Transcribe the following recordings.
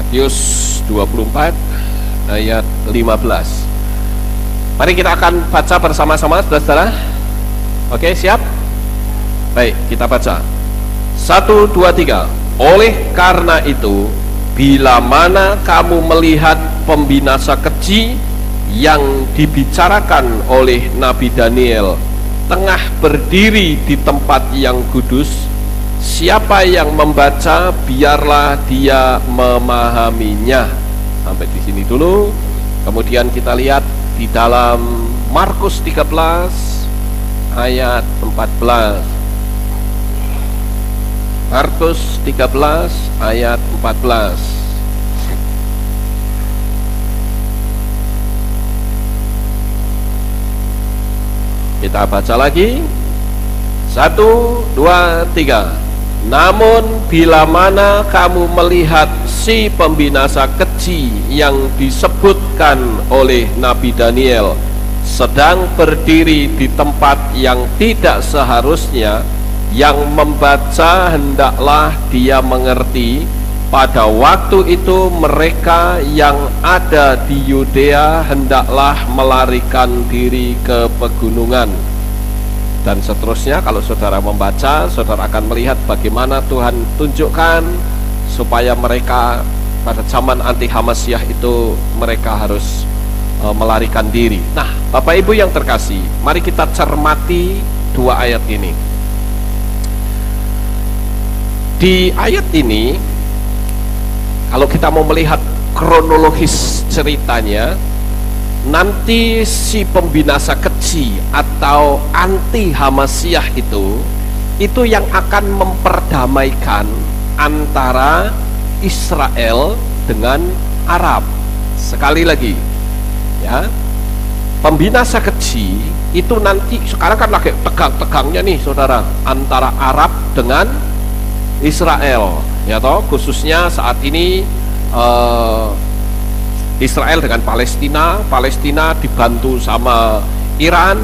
Matius 24 ayat 15. Mari kita akan baca bersama-sama, saudara-saudara. Oke, siap? Baik, kita baca. 1, 2, 3. Oleh karena itu, bila mana kamu melihat pembinasa keji yang dibicarakan oleh Nabi Daniel tengah berdiri di tempat yang kudus, siapa yang membaca, biarlah dia memahaminya. Sampai di sini dulu. Kemudian kita lihat di dalam Markus 13 ayat 14. Markus 13 ayat 14. Kita baca lagi. 1, 2, 3. Namun bila mana kamu melihat si pembinasa keji yang disebutkan oleh Nabi Daniel sedang berdiri di tempat yang tidak seharusnya, yang membaca hendaklah dia mengerti, pada waktu itu mereka yang ada di Yudea hendaklah melarikan diri ke pegunungan. Dan seterusnya, kalau saudara membaca, saudara akan melihat bagaimana Tuhan tunjukkan supaya mereka pada zaman anti Hamasyah itu mereka harus melarikan diri. Nah, Bapak Ibu yang terkasih, mari kita cermati dua ayat ini. Di ayat ini, kalau kita mau melihat kronologis ceritanya, nanti si pembinasa keji atau anti Hamasyah itu yang akan memperdamaikan antara Israel dengan Arab. Sekali lagi, ya, pembinasa keji itu nanti, sekarang kan lagi tegang-tegangnya nih saudara, antara Arab dengan Israel, ya toh, khususnya saat ini Israel dengan Palestina, Palestina dibantu sama Iran,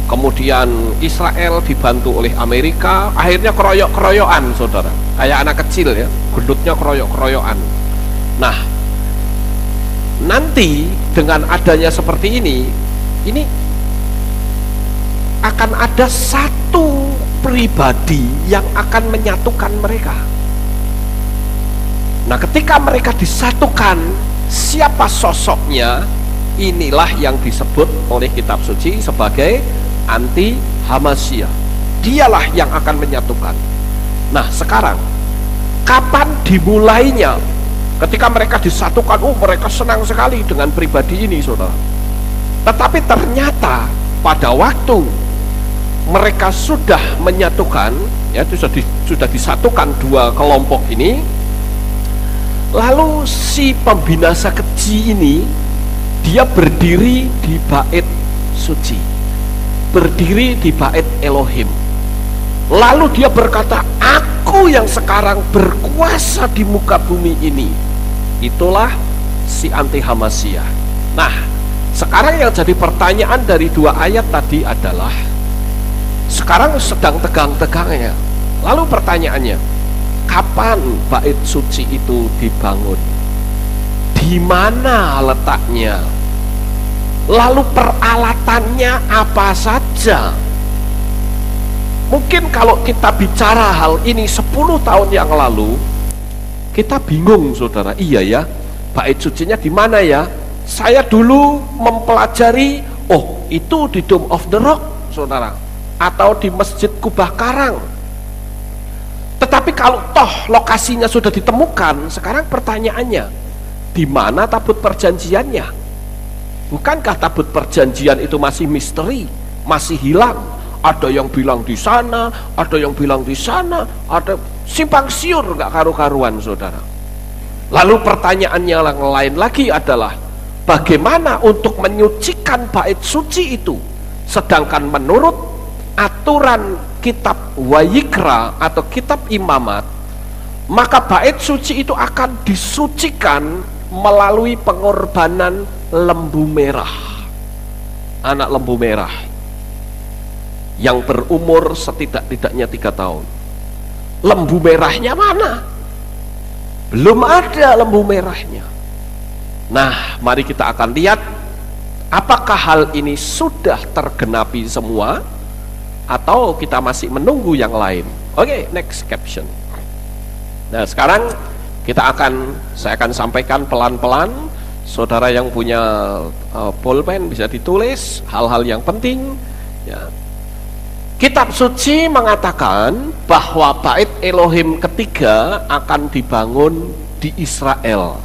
kemudian Israel dibantu oleh Amerika, akhirnya keroyok-keroyokan saudara, kayak anak kecil ya, gendutnya keroyok-keroyokan. Nah, nanti dengan adanya seperti ini akan ada satu pribadi yang akan menyatukan mereka. Nah, ketika mereka disatukan, siapa sosoknya? Inilah yang disebut oleh kitab suci sebagai anti Hamasyah. Dialah yang akan menyatukan. Nah, sekarang kapan dimulainya? Ketika mereka disatukan, mereka senang sekali dengan pribadi ini, saudara. Tetapi ternyata pada waktu mereka sudah menyatukan, ya, sudah disatukan dua kelompok ini, lalu si pembinasa keji ini dia berdiri di bait suci, berdiri di bait Elohim. Lalu dia berkata, aku yang sekarang berkuasa di muka bumi ini. Itulah si anti Hamasyah. Nah, sekarang yang jadi pertanyaan dari dua ayat tadi adalah, sekarang sedang tegang-tegangnya. Lalu pertanyaannya, kapan bait suci itu dibangun? Di mana letaknya? Lalu peralatannya apa saja? Mungkin kalau kita bicara hal ini 10 tahun yang lalu, kita bingung saudara. Iya ya, bait sucinya di mana ya? Saya dulu mempelajari, itu di Dome of the Rock saudara, atau di Masjid Kubah Karang. Tetapi kalau toh lokasinya sudah ditemukan, sekarang pertanyaannya, di mana tabut perjanjiannya? Bukankah tabut perjanjian itu masih misteri, masih hilang? Ada yang bilang di sana, ada yang bilang di sana, ada simpang siur, nggak karu-karuan saudara. Lalu pertanyaannya yang lain lagi adalah, bagaimana untuk menyucikan bait suci itu? Sedangkan menurut aturan kitab Wayikra atau kitab Imamat, maka bait suci itu akan disucikan melalui pengorbanan lembu merah, anak lembu merah yang berumur setidak-tidaknya 3 tahun. Lembu merahnya mana? belum ada lembu merahnya. Nah, mari kita akan lihat apakah hal ini sudah tergenapi semua atau kita masih menunggu yang lain. Oke, next caption. Nah, sekarang saya akan sampaikan pelan-pelan. Saudara yang punya pulpen bisa ditulis hal-hal yang penting ya. Kitab suci mengatakan bahwa bait Elohim ketiga akan dibangun di Israel.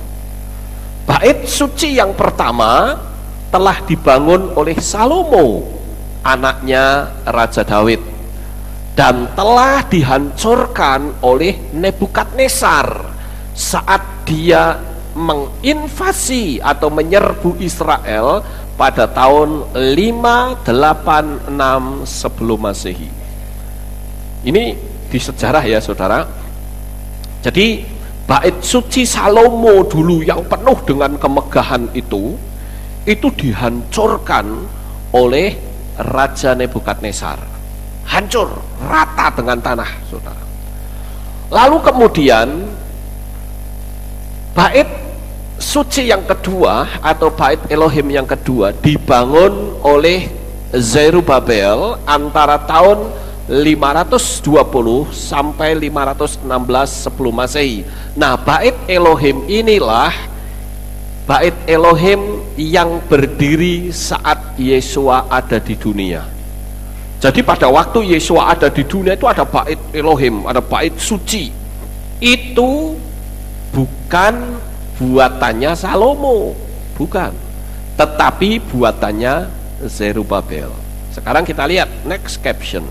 Bait suci yang pertama telah dibangun oleh Salomo, anaknya Raja Daud, dan telah dihancurkan oleh Nebukadnezar saat dia menginvasi atau menyerbu Israel pada tahun 586 sebelum Masehi. Ini di sejarah ya saudara. Jadi bait suci Salomo dulu yang penuh dengan kemegahan itu dihancurkan oleh Raja Nebukadnezar. Hancur rata dengan tanah saudara. Lalu kemudian bait suci yang kedua atau bait Elohim yang kedua dibangun oleh Zerubabel antara tahun 520 sampai 516 sebelum Masehi. Nah, bait Elohim inilah bait Elohim yang berdiri saat Yesua ada di dunia. Jadi pada waktu Yesua ada di dunia itu ada bait Elohim, ada bait suci. Itu bukan buatannya Salomo, bukan, tetapi buatannya Zerubabel. Sekarang kita lihat next caption.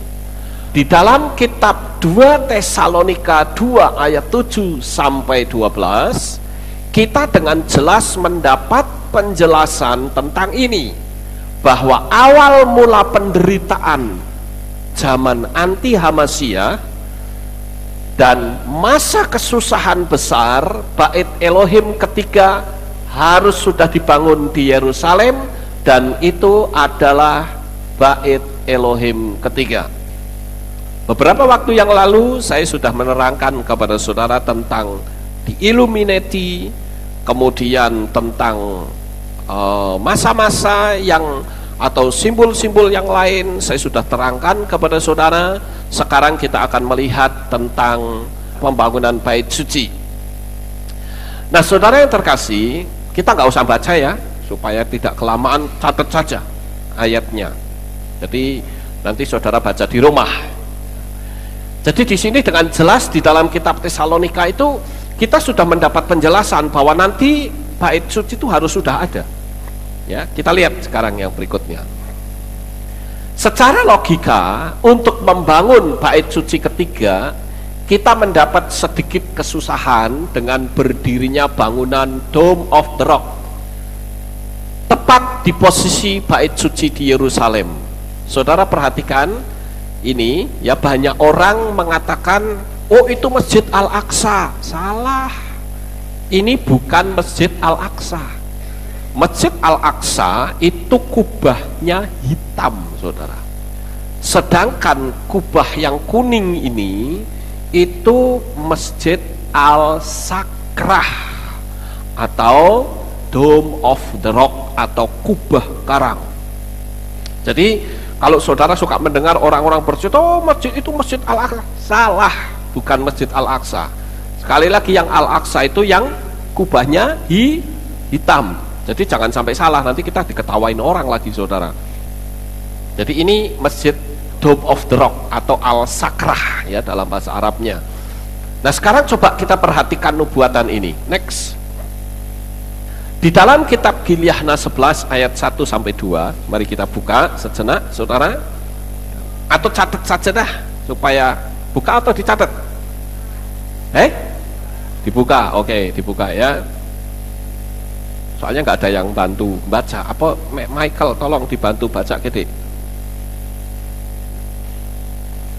Di dalam kitab 2 Tesalonika 2 ayat 7 sampai 12, kita dengan jelas mendapat penjelasan tentang ini, bahwa awal mula penderitaan zaman anti Hamasia dan masa kesusahan besar bait Elohim ketiga harus sudah dibangun di Yerusalem, dan itu adalah bait Elohim ketiga. Beberapa waktu yang lalu saya sudah menerangkan kepada saudara tentang di Illuminati, kemudian tentang masa-masa yang atau simbol-simbol yang lain saya sudah terangkan kepada saudara. Sekarang kita akan melihat tentang pembangunan bait suci. Nah, saudara yang terkasih, kita nggak usah baca ya, supaya tidak kelamaan, catat saja ayatnya. Jadi nanti saudara baca di rumah. Jadi di sini dengan jelas di dalam kitab Tesalonika itu kita sudah mendapat penjelasan bahwa nanti bait suci itu harus sudah ada. Ya, kita lihat sekarang yang berikutnya. Secara logika, untuk membangun bait suci ketiga, kita mendapat sedikit kesusahan dengan berdirinya bangunan Dome of the Rock, tepat di posisi bait suci di Yerusalem. Saudara perhatikan ini ya, banyak orang mengatakan, oh itu Masjid Al-Aqsa. Salah, ini bukan Masjid Al-Aqsa. Masjid Al-Aqsa itu kubahnya hitam saudara, sedangkan kubah yang kuning ini itu Masjid Al-Sakrah atau Dome of the Rock atau kubah karang. Jadi kalau saudara suka mendengar orang-orang bercerita, oh masjid itu Masjid Al-Aqsa, salah, bukan Masjid Al-Aqsa. Sekali lagi, yang Al-Aqsa itu yang kubahnya hitam. Jadi jangan sampai salah, nanti kita diketawain orang lagi saudara. Jadi ini Masjid Dome of the Rock atau Al-Sakrah ya dalam bahasa Arabnya. Nah, sekarang coba kita perhatikan nubuatan ini. Next. Di dalam kitab Gilyahna 11 ayat 1 sampai 2, mari kita buka sejenak saudara. Atau catat saja dah, supaya buka atau dicatat? Dibuka, oke, dibuka ya. Soalnya nggak ada yang bantu baca. Apa Michael tolong dibantu baca gitu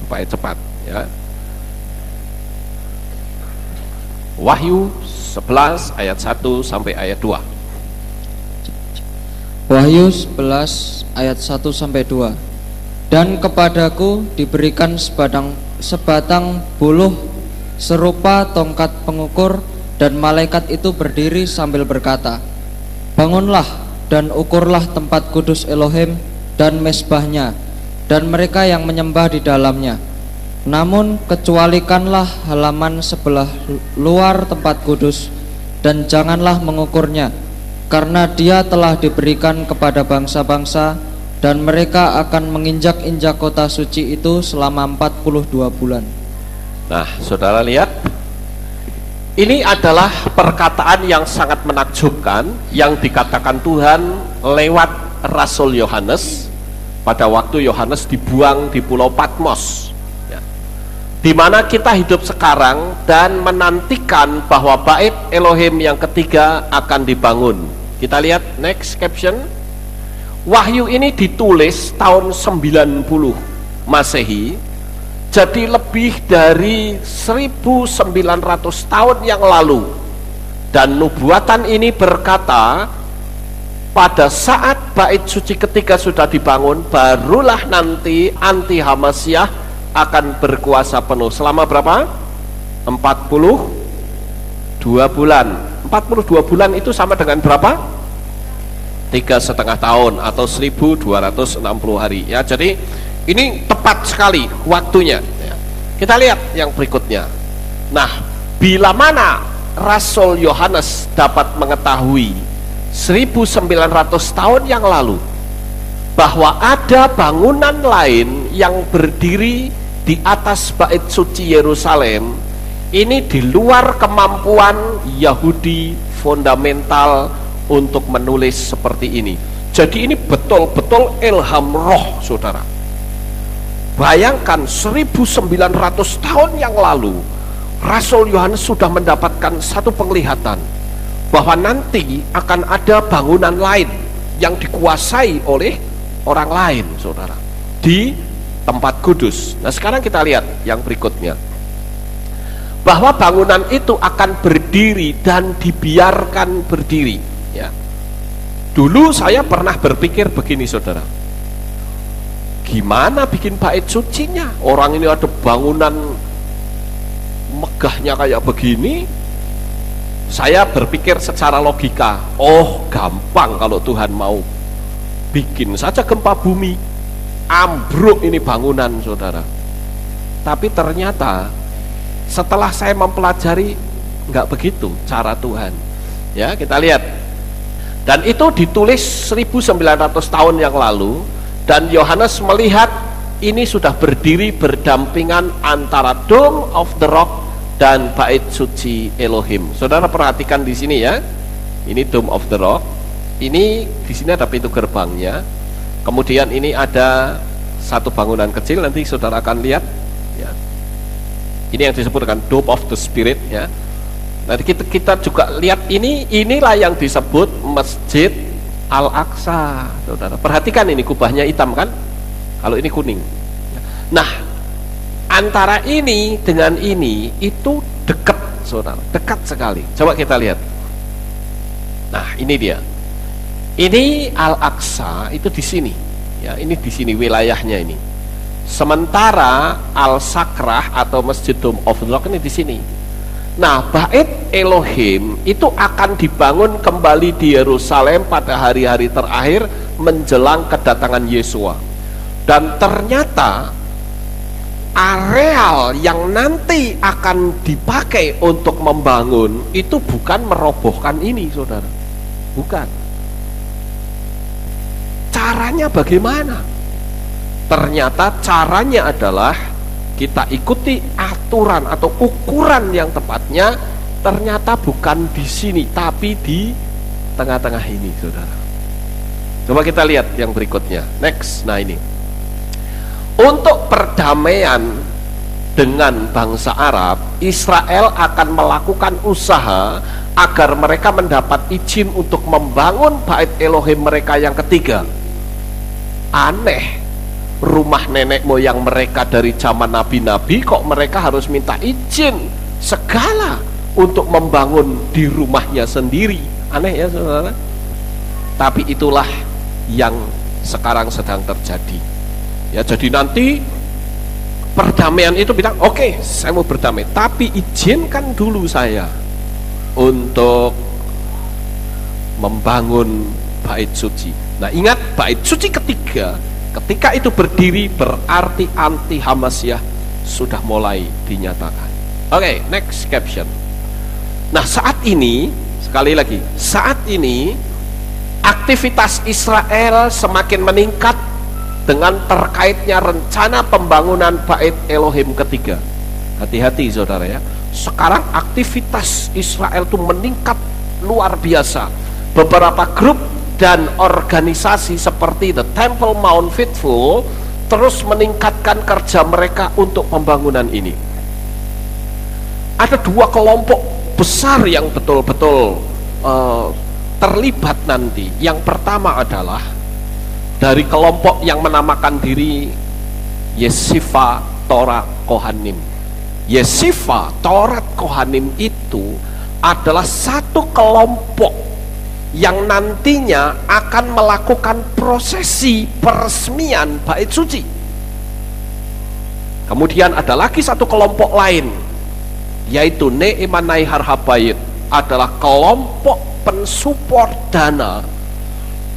supaya cepat ya. Wahyu 11 ayat 1 sampai ayat 2. Wahyu 11 ayat 1 sampai 2. Dan kepadaku diberikan sebatang buluh serupa tongkat pengukur Dan malaikat itu berdiri sambil berkata, "Bangunlah dan ukurlah tempat kudus Elohim dan mesbahnya, dan mereka yang menyembah di dalamnya. Namun kecualikanlah halaman sebelah luar tempat kudus, dan janganlah mengukurnya, karena dia telah diberikan kepada bangsa-bangsa, dan mereka akan menginjak-injak kota suci itu selama 42 bulan." Nah, saudara lihat, ini adalah perkataan yang sangat menakjubkan yang dikatakan Tuhan lewat Rasul Yohanes pada waktu Yohanes dibuang di Pulau Patmos, ya, di mana kita hidup sekarang dan menantikan bahwa bait Elohim yang ketiga akan dibangun. Kita lihat next caption. Wahyu ini ditulis tahun 90 Masehi, jadi lebih dari 1900 tahun yang lalu. Dan nubuatan ini berkata, pada saat bait suci ketiga sudah dibangun, barulah nanti anti-Hamasyah akan berkuasa penuh. Selama berapa? 42 bulan. 42 bulan itu sama dengan berapa? 3,5 tahun atau 1260 hari, ya. Jadi ini tepat sekali waktunya, ya. Kita lihat yang berikutnya. Nah, bila mana Rasul Yohanes dapat mengetahui 1900 tahun yang lalu bahwa ada bangunan lain yang berdiri di atas bait suci Yerusalem, ini di luar kemampuan Yahudi fundamental untuk menulis seperti ini. Jadi ini betul-betul ilham roh, saudara. Bayangkan 1900 tahun yang lalu Rasul Yohanes sudah mendapatkan satu penglihatan bahwa nanti akan ada bangunan lain yang dikuasai oleh orang lain, saudara, di tempat kudus. Nah, sekarang kita lihat yang berikutnya, bahwa bangunan itu akan berdiri dan dibiarkan berdiri, ya. Dulu saya pernah berpikir begini, saudara, gimana bikin bait sucinya? Orang ini ada bangunan megahnya kayak begini. Saya berpikir secara logika, oh gampang kalau Tuhan mau, bikin saja gempa bumi, ambruk ini bangunan, saudara. Tapi ternyata setelah saya mempelajari, nggak begitu cara Tuhan, ya. Kita lihat, dan itu ditulis 1900 tahun yang lalu, dan Yohanes melihat ini sudah berdiri berdampingan antara Dome of the Rock dan bait suci Elohim. Saudara perhatikan di sini, ya. Ini Dome of the Rock. Ini di sini ada pintu gerbangnya. Kemudian ini ada satu bangunan kecil, nanti saudara akan lihat, ya. Ini yang disebut dengan Dome of the Spirit, ya. Nanti kita juga lihat inilah yang disebut Masjid Al-Aqsa, saudara. Perhatikan ini kubahnya hitam kan? Kalau ini kuning. Nah, antara ini dengan ini itu dekat, saudara, dekat sekali. Coba kita lihat. Nah, ini dia. Ini Al-Aqsa itu di sini, ya. Ini di sini wilayahnya ini. Sementara Al-Sakrah atau Masjid Dome of the Rock ini di sini. Nah, bait Elohim itu akan dibangun kembali di Yerusalem pada hari-hari terakhir menjelang kedatangan Yesua. Dan ternyata areal yang nanti akan dipakai untuk membangun itu bukan merobohkan ini, saudara. Bukan. Caranya bagaimana? Ternyata caranya adalah kita ikuti aturan atau ukuran yang tepatnya, ternyata bukan di sini tapi di tengah-tengah ini, saudara. Coba kita lihat yang berikutnya, next. Nah, ini untuk perdamaian dengan bangsa Arab, Israel akan melakukan usaha agar mereka mendapat izin untuk membangun bait Elohim mereka yang ketiga. Aneh, rumah nenek moyang mereka dari zaman nabi-nabi, kok mereka harus minta izin segala untuk membangun di rumahnya sendiri. Aneh, ya, saudara. Tapi itulah yang sekarang sedang terjadi, ya. Jadi nanti perdamaian itu bilang, oke, saya mau berdamai, tapi izinkan dulu saya untuk membangun bait suci. Nah, ingat, bait suci ketiga ketika itu berdiri berarti anti Hamasyah sudah mulai dinyatakan. Oke, next caption. Nah, saat ini, sekali lagi, saat ini aktivitas Israel semakin meningkat dengan terkaitnya rencana pembangunan bait Elohim ketiga. Hati-hati saudara ya, sekarang aktivitas Israel itu meningkat luar biasa. Beberapa grup dan organisasi seperti The Temple Mount Faithful terus meningkatkan kerja mereka untuk pembangunan ini. Ada dua kelompok besar yang betul-betul terlibat nanti. Yang pertama adalah dari kelompok yang menamakan diri Yeshiva Torah Kohanim. Yeshiva Torah Kohanim itu adalah satu kelompok yang nantinya akan melakukan prosesi peresmian bait suci. Kemudian ada lagi satu kelompok lain, yaitu Ne'emanai Harhabayit, adalah kelompok pensupport dana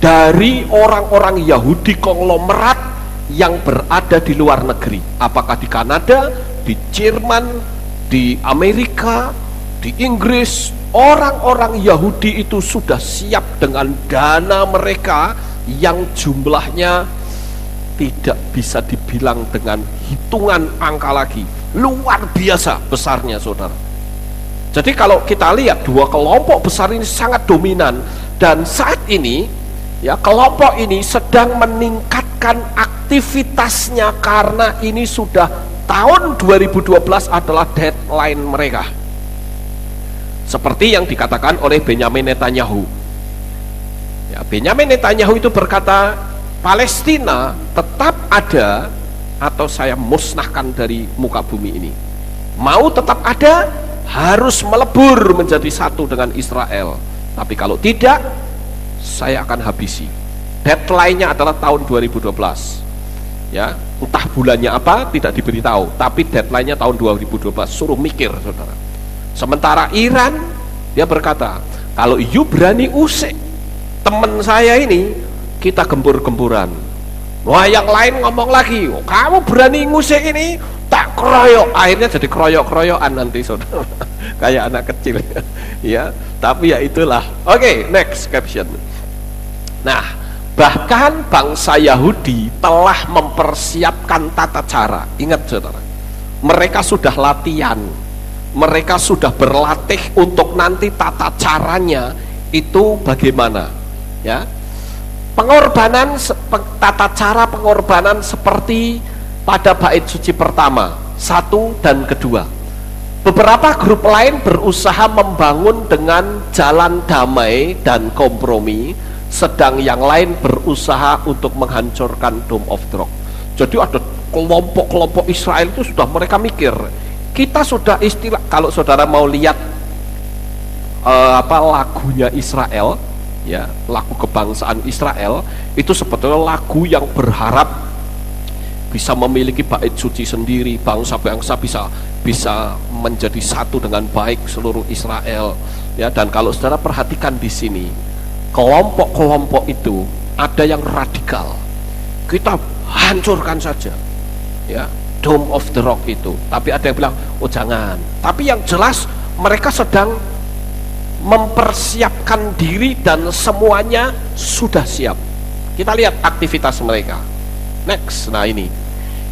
dari orang-orang Yahudi konglomerat yang berada di luar negeri, apakah di Kanada, di Jerman, di Amerika, di Inggris. Orang-orang Yahudi itu sudah siap dengan dana mereka yang jumlahnya tidak bisa dibilang dengan hitungan angka lagi, luar biasa besarnya saudara. Jadi kalau kita lihat dua kelompok besar ini sangat dominan, dan saat ini ya kelompok ini sedang meningkatkan aktivitasnya karena ini sudah tahun 2012 adalah deadline mereka. Seperti yang dikatakan oleh Benyamin Netanyahu. Ya, Benyamin Netanyahu itu berkata, Palestina tetap ada atau saya musnahkan dari muka bumi ini. Mau tetap ada, harus melebur menjadi satu dengan Israel. Tapi kalau tidak, saya akan habisi. Deadline-nya adalah tahun 2012. Ya, entah bulannya apa tidak diberitahu, tapi deadline-nya tahun 2012. Suruh mikir saudara. Sementara Iran, dia berkata, kalau you berani usik teman saya ini, kita gempur-gempuran. Wah, yang lain ngomong lagi, oh, kamu berani ngusik ini, tak keroyok. Akhirnya jadi keroyok-keroyokan nanti saudara. Kayak anak kecil ya, tapi ya itulah. Oke, next caption. Nah, bahkan bangsa Yahudi telah mempersiapkan tata cara. Ingat saudara, mereka sudah latihan, mereka sudah berlatih untuk nanti tata caranya itu bagaimana ya. Pengorbanan, tata cara pengorbanan seperti pada bait suci pertama, 1 dan kedua. Beberapa grup lain berusaha membangun dengan jalan damai dan kompromi, sedang yang lain berusaha untuk menghancurkan Dome of the Rock. Jadi ada kelompok-kelompok Israel itu sudah mereka mikir, kita sudah istilah, kalau saudara mau lihat lagunya Israel ya, lagu kebangsaan Israel itu sebetulnya lagu yang berharap bisa memiliki bait suci sendiri, bangsa-bangsa bisa menjadi satu dengan baik seluruh Israel ya. Dan kalau saudara perhatikan di sini, kelompok-kelompok itu ada yang radikal, kita hancurkan saja ya Dome of the Rock itu, tapi ada yang bilang oh jangan. Tapi yang jelas mereka sedang mempersiapkan diri dan semuanya sudah siap. Kita lihat aktivitas mereka. Next, nah ini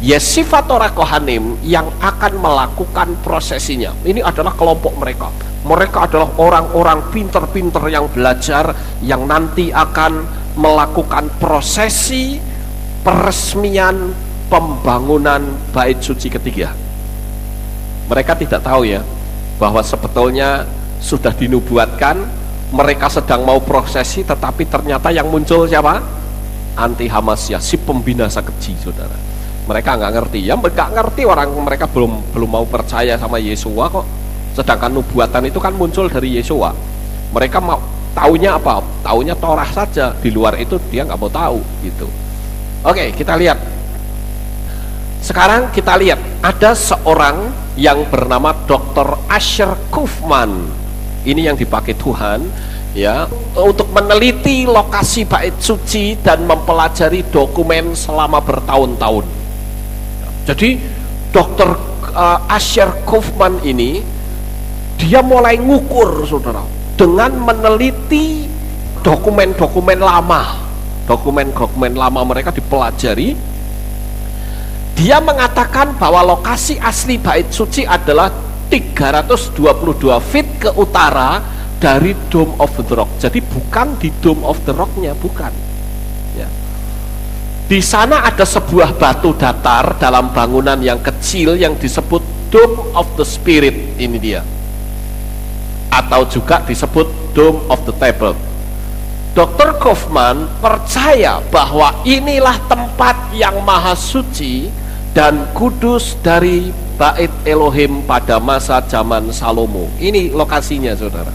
Yeshiva Torah Kohanim yang akan melakukan prosesinya. Ini adalah kelompok mereka. Mereka adalah orang-orang pinter-pinter yang belajar, yang nanti akan melakukan prosesi peresmian pembangunan bait suci ketiga. Mereka tidak tahu ya bahwa sebetulnya sudah dinubuatkan mereka sedang mau prosesi, tetapi ternyata yang muncul siapa? Anti Hamasyah, si pembinasa keji saudara. Mereka nggak ngerti ya, nggak ngerti orang, mereka belum mau percaya sama Yesua kok. Sedangkan nubuatan itu kan muncul dari Yesua. Mereka mau taunya apa? Taunya Torah saja, di luar itu dia nggak mau tahu gitu. Oke, kita lihat. Sekarang kita lihat ada seorang yang bernama Dr. Asher Kaufman Ini yang dipakai Tuhan ya untuk meneliti lokasi bait suci dan mempelajari dokumen selama bertahun-tahun. Jadi Dr. Asher Kaufman ini dia mulai ngukur, saudara, dengan meneliti dokumen-dokumen lama. Dokumen-dokumen lama mereka dipelajari. Dia mengatakan bahwa lokasi asli bait suci adalah 322 feet ke utara dari Dome of the Rock. Jadi bukan di Dome of the Rock-nya, bukan. Ya. Di sana ada sebuah batu datar dalam bangunan yang kecil yang disebut Dome of the Spirit. Ini dia. Atau juga disebut Dome of the Table. Dr. Kaufman percaya bahwa inilah tempat yang maha suci dan kudus dari bait Elohim pada masa zaman Salomo. Ini lokasinya, saudara.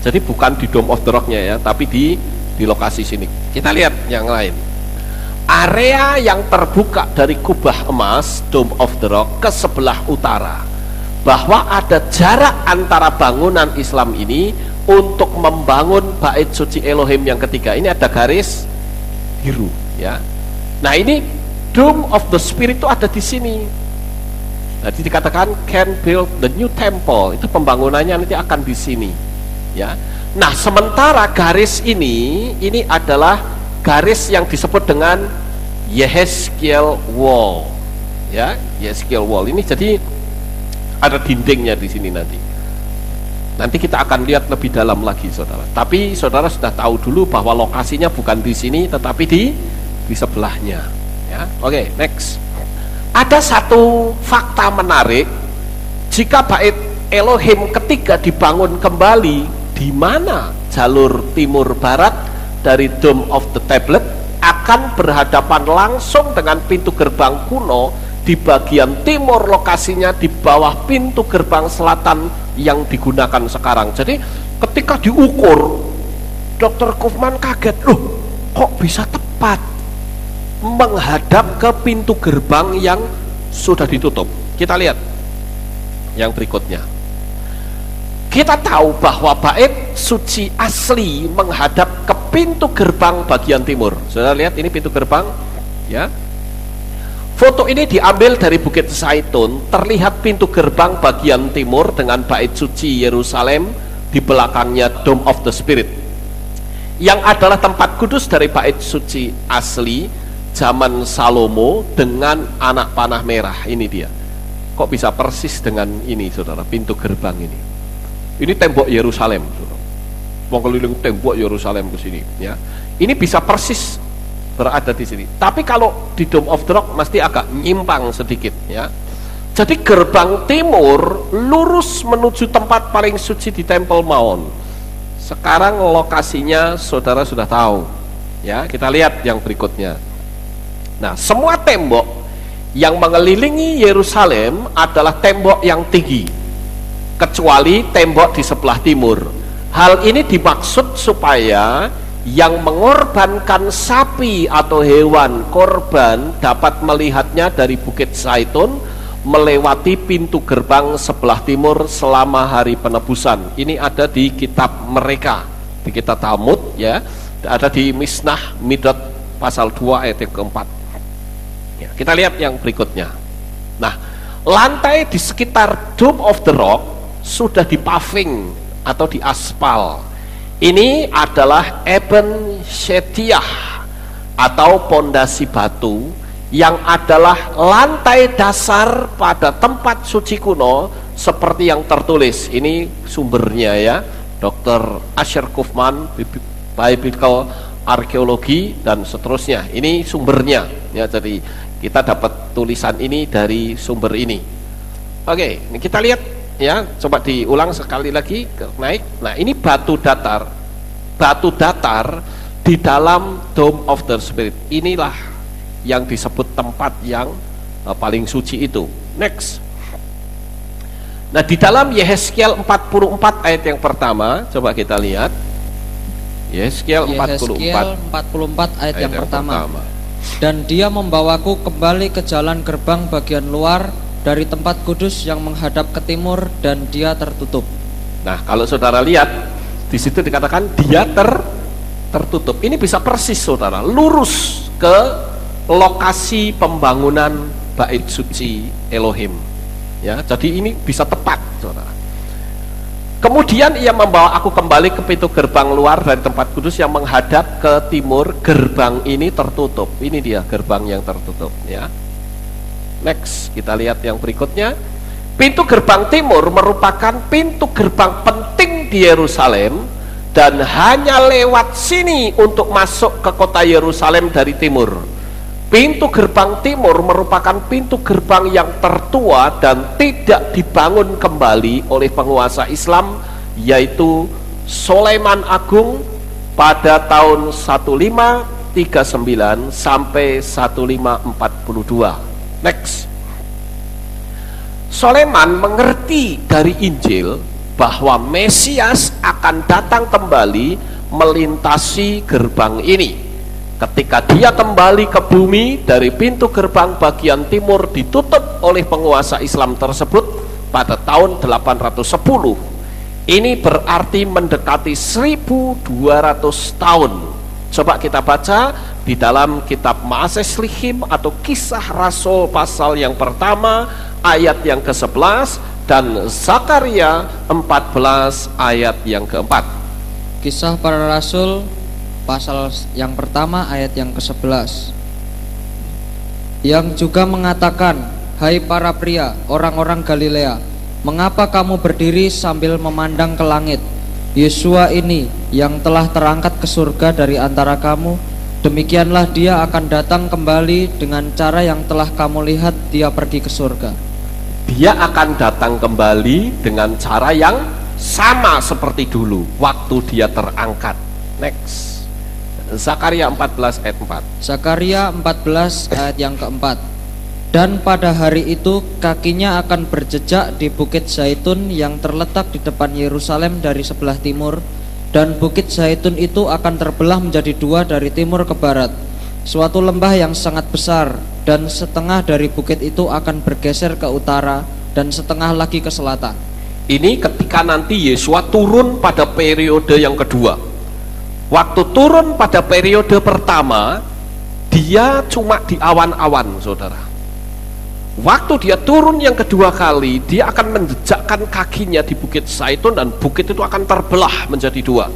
Jadi bukan di Dome of the Rock-nya ya, tapi di lokasi sini. Kita lihat yang lain. Area yang terbuka dari kubah emas Dome of the Rock ke sebelah utara. Bahwa ada jarak antara bangunan Islam ini untuk membangun bait suci Elohim yang ketiga. Ini ada garis biru ya. Nah, ini Dome of the Spirit itu ada di sini. Jadi dikatakan can build the new temple. Itu pembangunannya nanti akan di sini. Ya. Nah, sementara garis ini adalah garis yang disebut dengan Yehezkiel Wall. Ya, Yehezkiel Wall ini jadi ada dindingnya di sini nanti. Nanti kita akan lihat lebih dalam lagi, saudara. Tapi saudara sudah tahu dulu bahwa lokasinya bukan di sini, tetapi di sebelahnya. Ya, oke, next. Ada satu fakta menarik. Jika bait Elohim ketiga dibangun kembali, di mana jalur timur barat dari Dome of the Tablet akan berhadapan langsung dengan pintu gerbang kuno di bagian timur, lokasinya di bawah pintu gerbang selatan yang digunakan sekarang. Jadi ketika diukur, Dr. Kaufman kaget, loh kok bisa tepat menghadap ke pintu gerbang yang sudah ditutup. Kita lihat yang berikutnya. Kita tahu bahwa bait suci asli menghadap ke pintu gerbang bagian timur. Saudara lihat ini pintu gerbang ya. Foto ini diambil dari Bukit Zaitun. Terlihat pintu gerbang bagian timur dengan bait suci Yerusalem, di belakangnya Dome of the Spirit, yang adalah tempat kudus dari bait suci asli zaman Salomo dengan anak panah merah. Ini dia. Kok bisa persis dengan ini, saudara, pintu gerbang ini. Ini tembok Yerusalem, saudara. Mengelilingi tembok Yerusalem ke sini, ya. Ini bisa persis berada di sini. Tapi kalau di Dome of the Rock mesti agak nyimpang sedikit, ya. Jadi gerbang timur lurus menuju tempat paling suci di Temple Mount. Sekarang lokasinya saudara sudah tahu, ya. Kita lihat yang berikutnya. Nah, semua tembok yang mengelilingi Yerusalem adalah tembok yang tinggi, kecuali tembok di sebelah timur. Hal ini dimaksud supaya yang mengorbankan sapi atau hewan korban dapat melihatnya dari Bukit Zaitun melewati pintu gerbang sebelah timur selama hari penebusan. Ini ada di kitab mereka, di kitab Talmud, ya, ada di Misnah Midot pasal 2 ayat yang keempat. Ya, kita lihat yang berikutnya. Nah, lantai di sekitar Dome of the Rock sudah dipaving atau diaspal. Ini adalah eben shetiah atau pondasi batu yang adalah lantai dasar pada tempat suci kuno seperti yang tertulis. Ini sumbernya ya, Dr. Asher Kaufman, Biblical Archaeology dan seterusnya. Ini sumbernya ya, jadi kita dapat tulisan ini dari sumber ini. Oke, ini kita lihat ya, coba diulang sekali lagi, naik. Nah, ini batu datar di dalam Dome of the Spirit. Inilah yang disebut tempat yang paling suci itu. Next. Nah, di dalam Yehezkiel 44 ayat yang pertama, coba kita lihat. Yehezkiel 44 ayat yang pertama. Dan dia membawaku kembali ke jalan gerbang bagian luar dari tempat kudus yang menghadap ke timur, dan dia tertutup. Nah, kalau saudara lihat di situ dikatakan dia tertutup. Ini bisa persis saudara lurus ke lokasi pembangunan bait suci Elohim. Ya, jadi ini bisa tepat saudara. Kemudian ia membawa aku kembali ke pintu gerbang luar dari tempat kudus yang menghadap ke timur. Gerbang ini tertutup. Ini dia gerbang yang tertutup ya. Next, kita lihat yang berikutnya. Pintu gerbang timur merupakan pintu gerbang penting di Yerusalem dan hanya lewat sini untuk masuk ke kota Yerusalem dari timur. Pintu gerbang timur merupakan pintu gerbang yang tertua dan tidak dibangun kembali oleh penguasa Islam, yaitu Sulaiman Agung pada tahun 1539 sampai 1542. Next. Sulaiman mengerti dari Injil bahwa Mesias akan datang kembali melintasi gerbang ini. Ketika dia kembali ke bumi dari pintu gerbang bagian timur ditutup oleh penguasa Islam tersebut pada tahun 810. Ini berarti mendekati 1200 tahun. Coba kita baca di dalam kitab Ma'aseh Lihim atau Kisah Rasul pasal yang pertama ayat yang ke-11 dan Zakaria 14 ayat yang keempat. Kisah para Rasul pasal yang pertama ayat yang ke-11, yang juga mengatakan, hai para pria, orang-orang Galilea, mengapa kamu berdiri sambil memandang ke langit? Yesua ini yang telah terangkat ke surga dari antara kamu, demikianlah dia akan datang kembali dengan cara yang telah kamu lihat dia pergi ke surga. Dia akan datang kembali dengan cara yang sama seperti dulu waktu dia terangkat. Next. Zakaria 14 ayat 4. Zakaria 14 ayat yang keempat. Dan pada hari itu kakinya akan berjejak di Bukit Zaitun yang terletak di depan Yerusalem dari sebelah timur, dan Bukit Zaitun itu akan terbelah menjadi dua dari timur ke barat. Suatu lembah yang sangat besar, dan setengah dari bukit itu akan bergeser ke utara dan setengah lagi ke selatan. Ini ketika nanti Yesua turun pada periode yang kedua. Waktu turun pada periode pertama, dia cuma di awan-awan, saudara. Waktu dia turun yang kedua kali, dia akan menjejakkan kakinya di Bukit Zaitun dan bukit itu akan terbelah menjadi dua.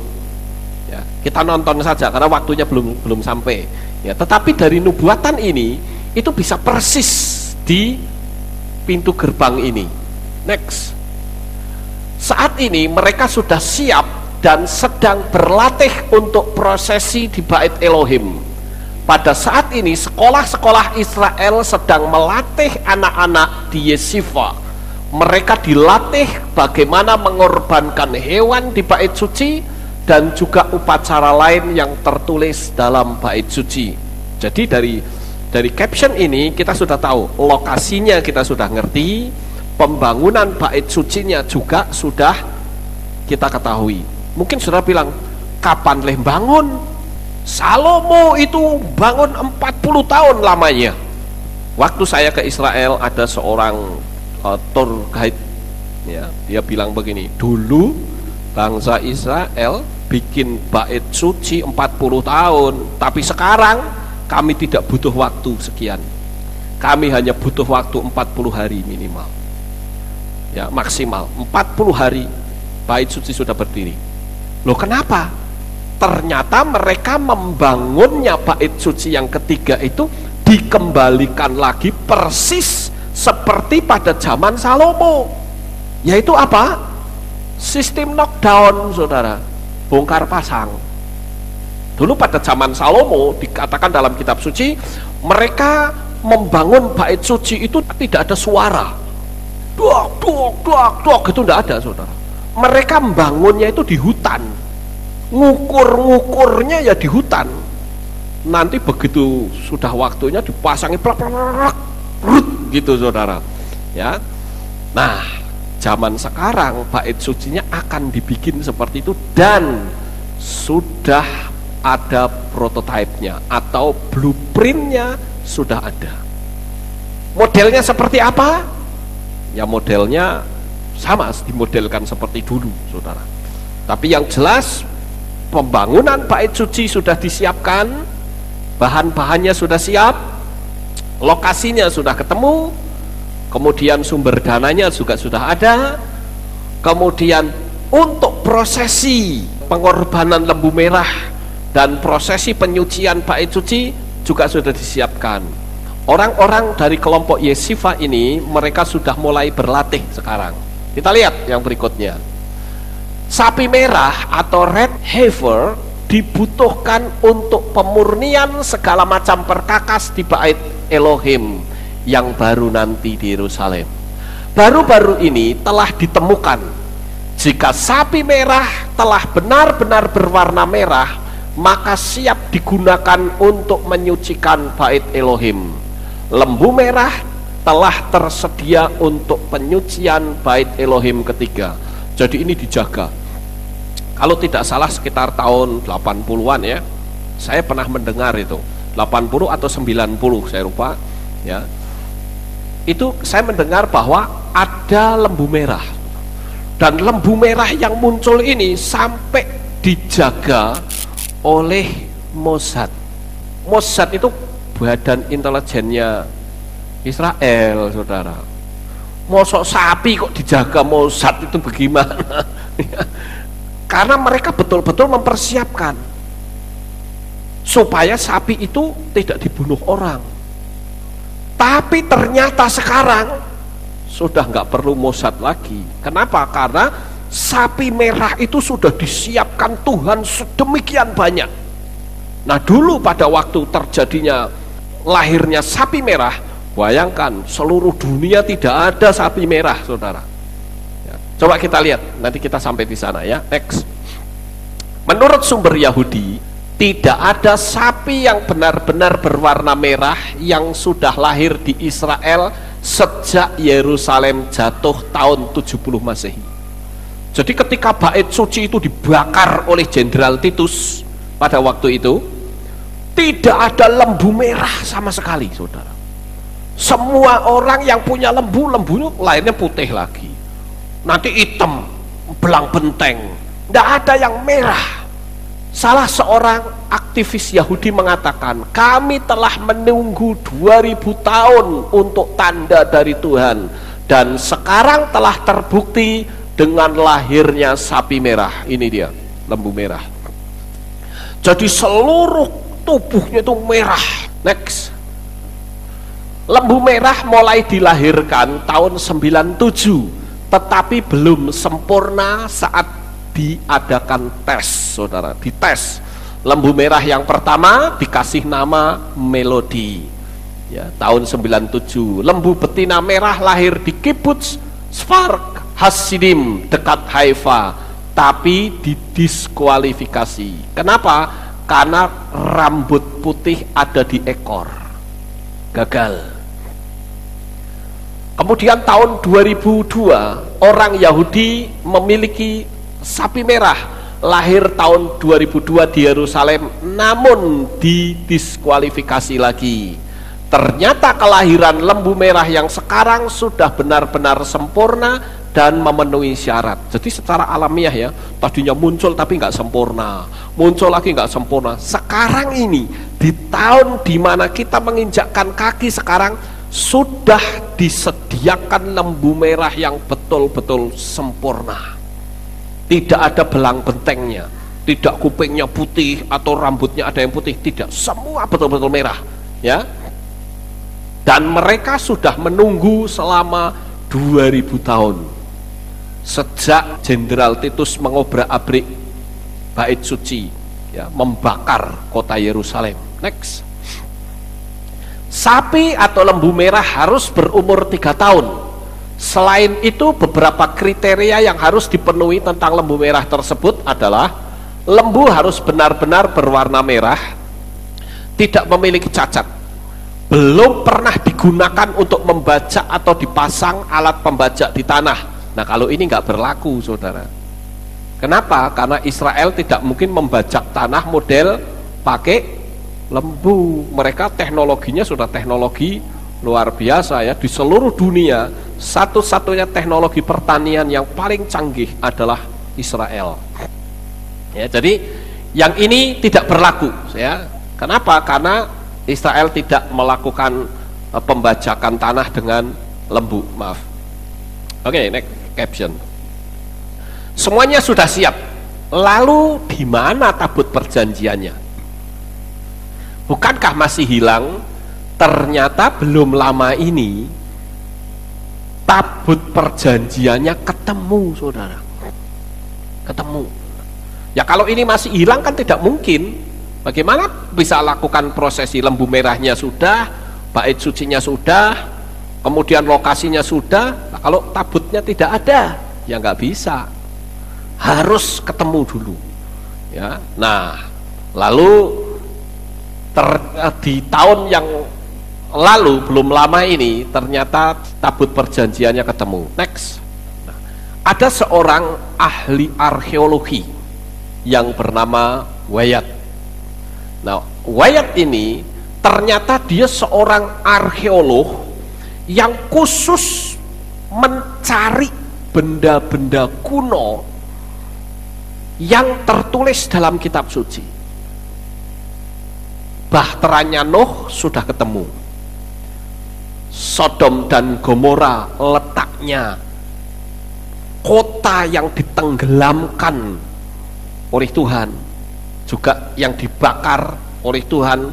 Ya, kita nonton saja karena waktunya belum sampai. Ya, tetapi dari nubuatan ini itu bisa persis di pintu gerbang ini. Next. Saat ini mereka sudah siap dan sedang berlatih untuk prosesi di Bait Elohim. Pada saat ini sekolah-sekolah Israel sedang melatih anak-anak di Yeshiva. Mereka dilatih bagaimana mengorbankan hewan di Bait Suci dan juga upacara lain yang tertulis dalam Bait Suci. Jadi dari caption ini kita sudah tahu lokasinya, kita sudah ngerti, pembangunan Bait Sucinya juga sudah kita ketahui. Mungkin saudara bilang, kapan leh bangun? Salomo itu bangun 40 tahun lamanya. Waktu saya ke Israel ada seorang tour guide ya, dia bilang begini, dulu bangsa Israel bikin bait suci 40 tahun, tapi sekarang kami tidak butuh waktu sekian. Kami hanya butuh waktu 40 hari minimal. Ya, maksimal 40 hari bait suci sudah berdiri. Loh, kenapa? Ternyata mereka membangunnya bait suci yang ketiga itu dikembalikan lagi persis seperti pada zaman Salomo. Yaitu apa? Sistem knockdown, saudara, bongkar pasang. Dulu pada zaman Salomo dikatakan dalam kitab suci, mereka membangun bait suci itu tidak ada suara. Duak, duak, duak, duak, itu tidak ada, saudara. Mereka membangunnya itu di hutan, ngukurnya ya di hutan. Nanti begitu sudah waktunya dipasangi plak plak gitu, saudara. Ya, nah zaman sekarang bait sucinya akan dibikin seperti itu dan sudah ada prototipenya atau blueprintnya sudah ada. Modelnya seperti apa? Ya modelnya sama dimodelkan seperti dulu, saudara. Tapi yang jelas pembangunan bait suci sudah disiapkan, bahan-bahannya sudah siap, lokasinya sudah ketemu, kemudian sumber dananya juga sudah ada, kemudian untuk prosesi pengorbanan lembu merah dan prosesi penyucian bait suci juga sudah disiapkan. Orang-orang dari kelompok Yesifa ini mereka sudah mulai berlatih sekarang. Kita lihat yang berikutnya. Sapi merah atau red heifer dibutuhkan untuk pemurnian segala macam perkakas di bait Elohim yang baru nanti di Yerusalem. Baru-baru ini telah ditemukan jika sapi merah telah benar-benar berwarna merah, maka siap digunakan untuk menyucikan bait Elohim. Lembu merah telah tersedia untuk penyucian bait Elohim ketiga. Jadi ini dijaga. Kalau tidak salah sekitar tahun 80-an ya, saya pernah mendengar itu 80 atau 90 saya lupa ya, itu saya mendengar bahwa ada lembu merah, dan lembu merah yang muncul ini sampai dijaga oleh Mossad. Mossad itu badan intelijennya Israel, saudara. Mosok sapi kok dijaga Mossad, itu bagaimana? Karena mereka betul-betul mempersiapkan supaya sapi itu tidak dibunuh orang. Tapi ternyata sekarang sudah nggak perlu Mossad lagi. Kenapa? Karena sapi merah itu sudah disiapkan Tuhan sedemikian banyak. Nah, dulu pada waktu terjadinya lahirnya sapi merah, bayangkan seluruh dunia tidak ada sapi merah, saudara. Ya, coba kita lihat, nanti kita sampai di sana ya. Next. Menurut sumber Yahudi, tidak ada sapi yang benar-benar berwarna merah yang sudah lahir di Israel sejak Yerusalem jatuh tahun 70 Masehi. Jadi ketika bait suci itu dibakar oleh Jenderal Titus pada waktu itu, tidak ada lembu merah sama sekali, saudara. Semua orang yang punya lembu, lembunya lahirnya putih lagi, nanti hitam, belang benteng, tidak ada yang merah. Salah seorang aktivis Yahudi mengatakan, kami telah menunggu 2000 tahun untuk tanda dari Tuhan, dan sekarang telah terbukti dengan lahirnya sapi merah. Ini dia, lembu merah. Jadi seluruh tubuhnya itu merah. Next. Lembu merah mulai dilahirkan tahun 97, tetapi belum sempurna saat diadakan tes, saudara. Dites. Lembu merah yang pertama dikasih nama Melodi ya, tahun 97. Lembu betina merah lahir di Kibbutz Sfar Hasidim dekat Haifa, tapi didiskualifikasi. Kenapa? Karena rambut putih ada di ekor. Gagal. Kemudian tahun 2002 orang Yahudi memiliki sapi merah lahir tahun 2002 di Yerusalem, namun didiskualifikasi lagi. Ternyata kelahiran lembu merah yang sekarang sudah benar-benar sempurna dan memenuhi syarat. Jadi secara alamiah ya, tadinya muncul tapi nggak sempurna, muncul lagi nggak sempurna. Sekarang ini di tahun dimana kita menginjakkan kaki sekarang, sudah disediakan lembu merah yang betul-betul sempurna. Tidak ada belang bentengnya, tidak kupingnya putih atau rambutnya ada yang putih, tidak, semua betul-betul merah ya. Dan mereka sudah menunggu selama 2000 tahun sejak Jenderal Titus mengobrak-abrik bait suci ya, membakar kota Yerusalem. Next. Sapi atau lembu merah harus berumur 3 tahun. Selain itu, beberapa kriteria yang harus dipenuhi tentang lembu merah tersebut adalah lembu harus benar-benar berwarna merah, tidak memiliki cacat, belum pernah digunakan untuk membaca atau dipasang alat pembajak di tanah. Nah, kalau ini nggak berlaku, saudara. Kenapa? Karena Israel tidak mungkin membajak tanah model pakai lembu. Mereka teknologinya sudah teknologi luar biasa ya, di seluruh dunia satu-satunya teknologi pertanian yang paling canggih adalah Israel. Ya, jadi yang ini tidak berlaku, ya. Kenapa? Karena Israel tidak melakukan pembajakan tanah dengan lembu, maaf. Oke, next caption. Semuanya sudah siap. Lalu di mana tabut perjanjiannya? Bukankah masih hilang? Ternyata belum lama ini tabut perjanjiannya ketemu, saudara. Ketemu. Ya kalau ini masih hilang kan tidak mungkin. Bagaimana bisa lakukan prosesi? Lembu merahnya sudah, bait sucinya sudah, kemudian lokasinya sudah. Nah, kalau tabutnya tidak ada, ya nggak bisa. Harus ketemu dulu. Ya. Nah, lalu di tahun yang lalu belum lama ini ternyata tabut perjanjiannya ketemu. Next. Nah, ada seorang ahli arkeologi yang bernama Wyatt. Nah, Wyatt ini ternyata dia seorang arkeolog yang khusus mencari benda-benda kuno yang tertulis dalam kitab suci. Bahteranya Nuh sudah ketemu. Sodom dan Gomora letaknya, kota yang ditenggelamkan oleh Tuhan, juga yang dibakar oleh Tuhan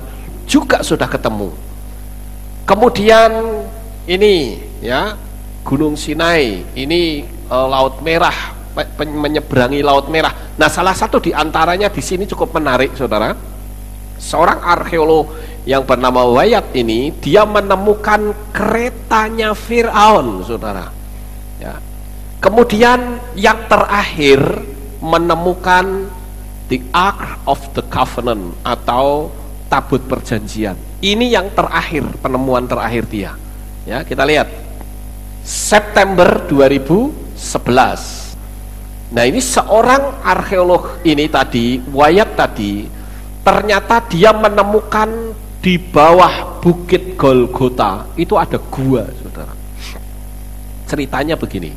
juga sudah ketemu. Kemudian ini ya Gunung Sinai, ini Laut Merah, menyeberangi Laut Merah. Nah, salah satu di antaranya di sini cukup menarik, saudara. Seorang arkeolog yang bernama Wyatt ini, dia menemukan keretanya Firaun, saudara. Ya. Kemudian yang terakhir menemukan the Ark of the Covenant atau tabut perjanjian. Ini yang terakhir, penemuan terakhir dia. Ya, kita lihat September 2011. Nah, ini seorang arkeolog ini tadi, Wyatt tadi, ternyata dia menemukan di bawah Bukit Golgota itu ada gua, saudara. Ceritanya begini.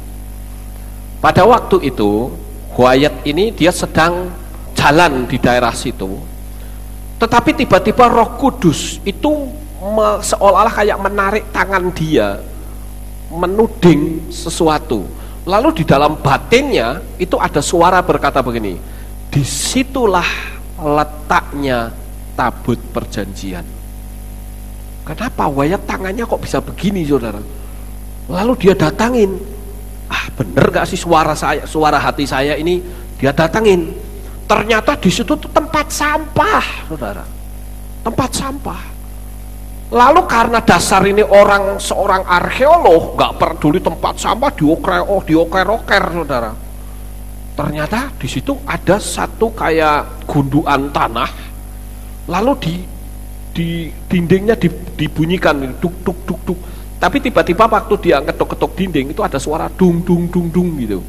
Pada waktu itu Wyatt ini dia sedang jalan di daerah situ, tetapi tiba-tiba Roh Kudus itu seolah-olah kayak menarik tangan dia, menuding sesuatu. Lalu di dalam batinnya itu ada suara berkata begini, disitulah letaknya tabut perjanjian. Kenapa Wyatt tangannya kok bisa begini, saudara? Lalu dia datangin, bener gak sih suara saya, suara hati saya ini? Dia datangin. Ternyata di situ tuh tempat sampah, saudara. Tempat sampah. Lalu karena dasar ini seorang arkeolog, gak peduli tempat sampah dioker-oker, saudara. Ternyata di situ ada satu kayak gundukan tanah, lalu di dindingnya dibunyikan duk duk duk duk. Tapi tiba-tiba waktu dia ketuk-ketuk dinding itu ada suara dung dung dung dung gitu.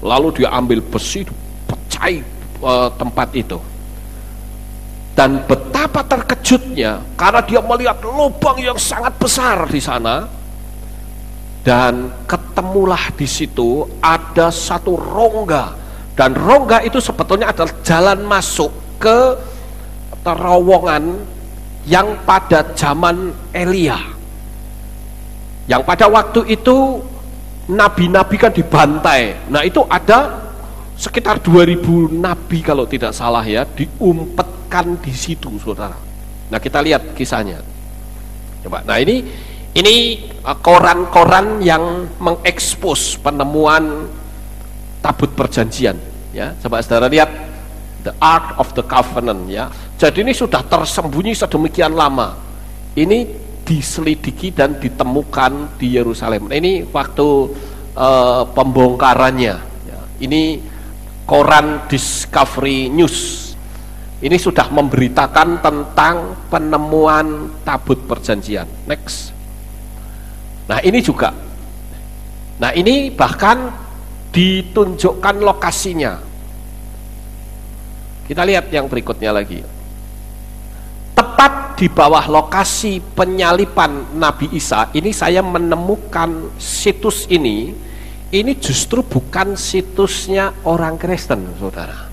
Lalu dia ambil besi, pecah tempat itu. Dan betapa terkejutnya karena dia melihat lubang yang sangat besar di sana. Dan ketemulah di situ ada satu rongga, dan rongga itu sebetulnya adalah jalan masuk ke terowongan yang pada zaman Elia, yang pada waktu itu nabi-nabi kan dibantai. Nah, itu ada sekitar 2000 nabi kalau tidak salah ya, diumpetkan di situ, saudara. Nah, kita lihat kisahnya. Coba. Nah, ini koran-koran yang mengekspos penemuan tabut perjanjian, ya. Coba saudara lihat, the Ark of the Covenant, ya. Jadi ini sudah tersembunyi sedemikian lama. Ini diselidiki dan ditemukan di Yerusalem. Ini waktu pembongkarannya, ya. Ini koran Discovery News. Ini sudah memberitakan tentang penemuan tabut perjanjian. Next. Nah, ini juga. Nah, ini bahkan ditunjukkan lokasinya. Kita lihat yang berikutnya lagi. Tepat tepat di bawah lokasi penyalipan Nabi Isa ini saya menemukan situs ini justru bukan situsnya orang Kristen, saudara.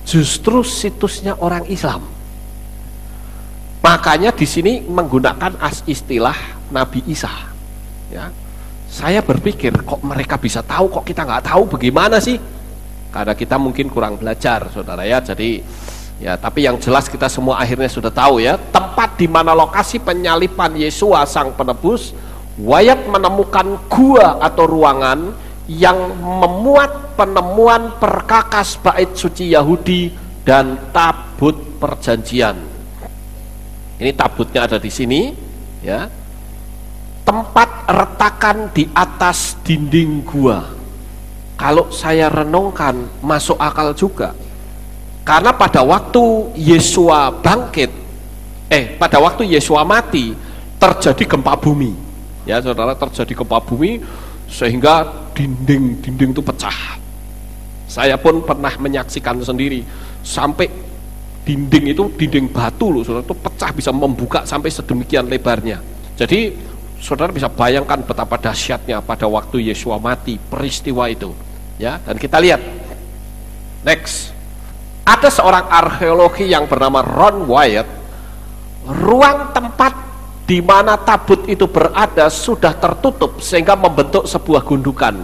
Justru situsnya orang Islam. Makanya di sini menggunakan istilah Nabi Isa. Ya, saya berpikir kok mereka bisa tahu, kok kita nggak tahu, bagaimana sih? Karena kita mungkin kurang belajar, saudara ya. Jadi ya, tapi yang jelas kita semua akhirnya sudah tahu ya, tempat di mana lokasi penyalipan Yesua sang penebus. Wyatt menemukan gua atau ruangan yang memuat penemuan perkakas bait suci Yahudi dan tabut perjanjian. Ini tabutnya ada di sini, ya. Tempat retakan di atas dinding gua. Kalau saya renungkan masuk akal juga. Karena pada waktu Yesua bangkit, pada waktu Yesua mati, terjadi gempa bumi. Ya, saudara, terjadi gempa bumi sehingga dinding itu pecah. Saya pun pernah menyaksikan sendiri sampai dinding batu loh, saudara, itu pecah, bisa membuka sampai sedemikian lebarnya. Jadi saudara bisa bayangkan betapa dahsyatnya pada waktu Yesua mati peristiwa itu. Ya, dan kita lihat next. Ada seorang arkeologi yang bernama Ron Wyatt. Ruang tempat di mana tabut itu berada sudah tertutup sehingga membentuk sebuah gundukan.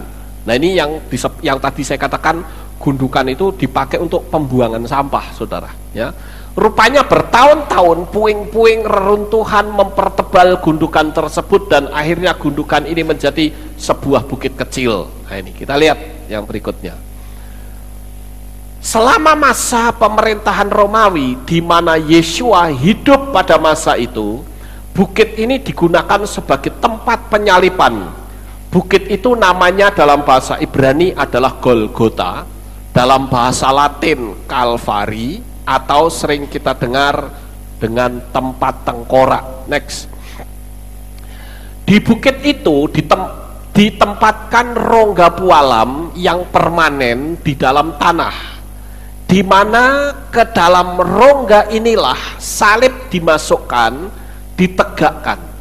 Nah, ini yang tadi saya katakan, gundukan itu dipakai untuk pembuangan sampah, saudara. Ya, rupanya bertahun-tahun puing-puing reruntuhan mempertebal gundukan tersebut dan akhirnya gundukan ini menjadi sebuah bukit kecil. Nah, ini kita lihat yang berikutnya. Selama masa pemerintahan Romawi di mana Yesua hidup pada masa itu, bukit ini digunakan sebagai tempat penyalipan. Bukit itu namanya dalam bahasa Ibrani adalah Golgota, dalam bahasa Latin Kalvari, atau sering kita dengar dengan tempat tengkorak. Next. Di bukit itu ditempatkan rongga pualam yang permanen di dalam tanah, di mana ke dalam rongga inilah salib dimasukkan, ditegakkan.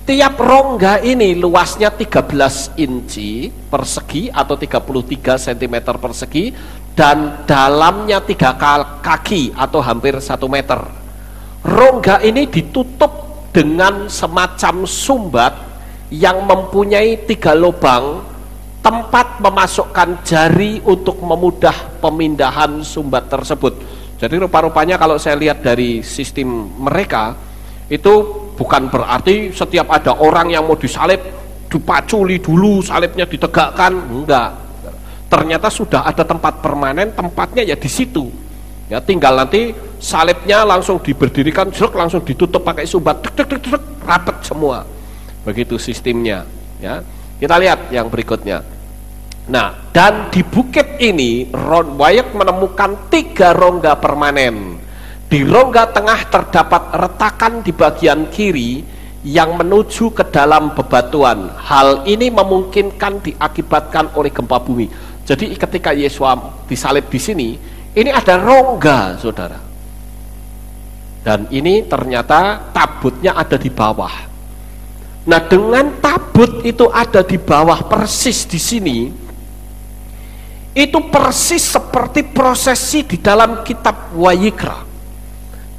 Tiap rongga ini luasnya 13 inci persegi atau 33 cm persegi dan dalamnya 3 kaki atau hampir 1 meter. Rongga ini ditutup dengan semacam sumbat yang mempunyai 3 lubang, tempat memasukkan jari untuk memudah pemindahan sumbat tersebut. Jadi rupa-rupanya kalau saya lihat dari sistem mereka, itu bukan berarti setiap ada orang yang mau disalib dipaculi dulu salibnya ditegakkan, enggak. Ternyata sudah ada tempat permanen, tempatnya ya di situ. Ya, tinggal nanti salibnya langsung diberdirikan, langsung ditutup pakai sumbat, rapet semua. Begitu sistemnya. Ya, kita lihat yang berikutnya. Nah, dan di bukit ini Ron Wyatt menemukan 3 rongga permanen. Di rongga tengah terdapat retakan di bagian kiri yang menuju ke dalam bebatuan. Hal ini memungkinkan diakibatkan oleh gempa bumi. Jadi ketika Yesus disalib di sini, ini ada rongga, saudara. Dan ini ternyata tabutnya ada di bawah. Nah, dengan tabut itu ada di bawah persis di sini, itu persis seperti prosesi di dalam kitab Wayikra,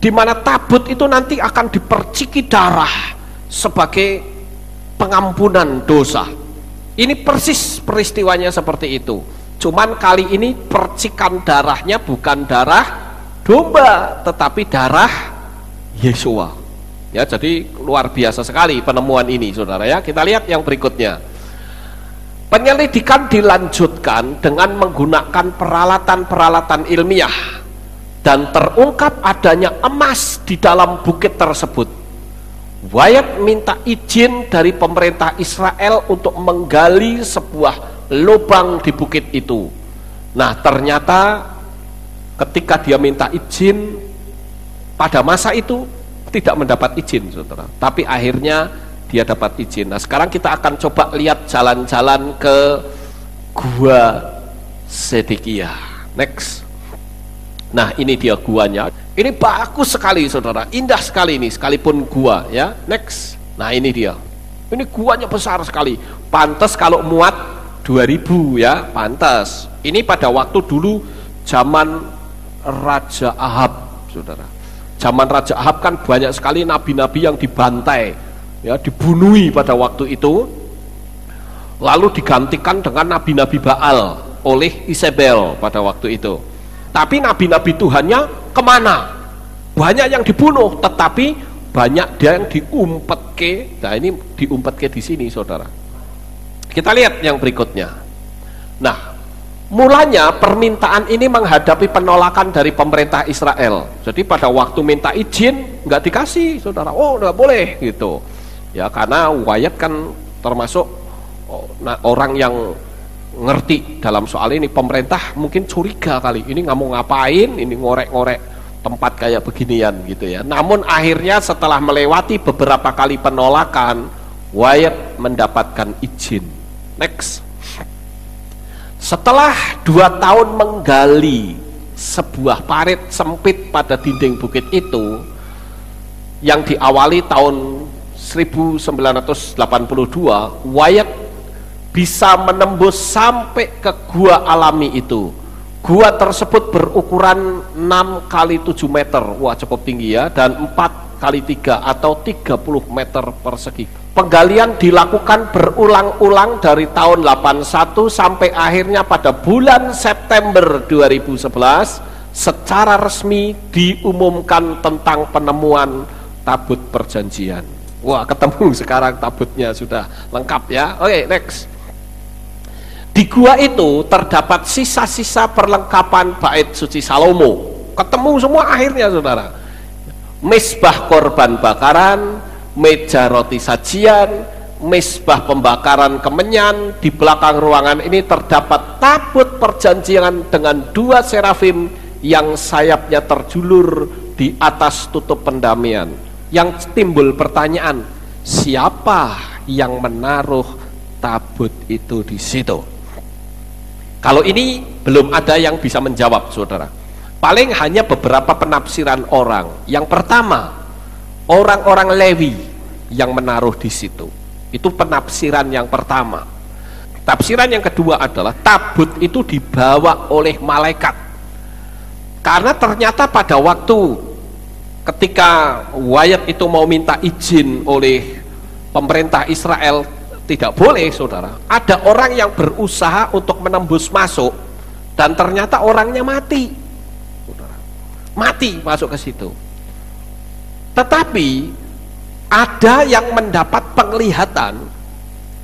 di mana tabut itu nanti akan diperciki darah sebagai pengampunan dosa. Ini persis peristiwanya seperti itu. Cuman kali ini percikan darahnya bukan darah domba, tetapi darah Yesua. Ya, jadi luar biasa sekali penemuan ini, saudara ya. Kita lihat yang berikutnya. Penyelidikan dilanjutkan dengan menggunakan peralatan-peralatan ilmiah dan terungkap adanya emas di dalam bukit tersebut. Wyatt minta izin dari pemerintah Israel untuk menggali sebuah lubang di bukit itu. Nah, ternyata ketika dia minta izin pada masa itu tidak mendapat izin, saudara. Tapi akhirnya dia dapat izin. Nah, sekarang kita akan coba lihat jalan-jalan ke Gua Sedekia. Next. Nah, ini dia guanya. Ini bagus sekali saudara, indah sekali ini, sekalipun gua ya. Next. Nah ini dia. Ini guanya besar sekali. Pantas kalau muat 2000 ya, pantas. Ini pada waktu dulu zaman Raja Ahab, saudara. Zaman Raja Ahab kan banyak sekali nabi-nabi yang dibantai, ya, dibunuhi pada waktu itu. Lalu digantikan dengan nabi-nabi Baal oleh Isabel pada waktu itu. Tapi nabi-nabi Tuhannya kemana? Banyak yang dibunuh, tetapi banyak dia yang diumpetke. Nah ini diumpetke di sini saudara. Kita lihat yang berikutnya. Nah, mulanya permintaan ini menghadapi penolakan dari pemerintah Israel. Jadi pada waktu minta izin nggak dikasih saudara. Oh nggak boleh gitu. Ya karena Wyatt kan termasuk orang yang ngerti dalam soal ini. Pemerintah mungkin curiga kali, ini nggak mau ngapain, ini ngorek-ngorek tempat kayak beginian gitu ya. Namun akhirnya setelah melewati beberapa kali penolakan, Wyatt mendapatkan izin. Next. Setelah 2 tahun menggali sebuah parit sempit pada dinding bukit itu, yang diawali tahun 1982, Wyatt bisa menembus sampai ke gua alami itu. Gua tersebut berukuran 6 kali 7 meter, wah cukup tinggi ya, dan 4 kali 3 atau 30 meter persegi. Penggalian dilakukan berulang-ulang dari tahun 81 sampai akhirnya pada bulan September 2011 secara resmi diumumkan tentang penemuan tabut perjanjian. Wah ketemu sekarang tabutnya sudah lengkap ya. Oke, next. Di gua itu terdapat sisa-sisa perlengkapan bait suci Salomo. Ketemu semua akhirnya saudara. Mezbah korban bakaran, meja roti sajian, mezbah pembakaran kemenyan. Di belakang ruangan ini terdapat tabut perjanjian dengan 2 serafim yang sayapnya terjulur di atas tutup pendamaian. Yang timbul pertanyaan, siapa yang menaruh tabut itu di situ? Kalau ini belum ada yang bisa menjawab saudara. Paling hanya beberapa penafsiran orang. Yang pertama, orang-orang Lewi yang menaruh di situ. Itu penafsiran yang pertama. Tafsiran yang kedua adalah tabut itu dibawa oleh malaikat. Karena ternyata pada waktu ketika Wyatt itu mau minta izin oleh pemerintah Israel, tidak boleh saudara. Ada orang yang berusaha untuk menembus masuk dan ternyata orangnya mati, saudara. Mati masuk ke situ. Tetapi ada yang mendapat penglihatan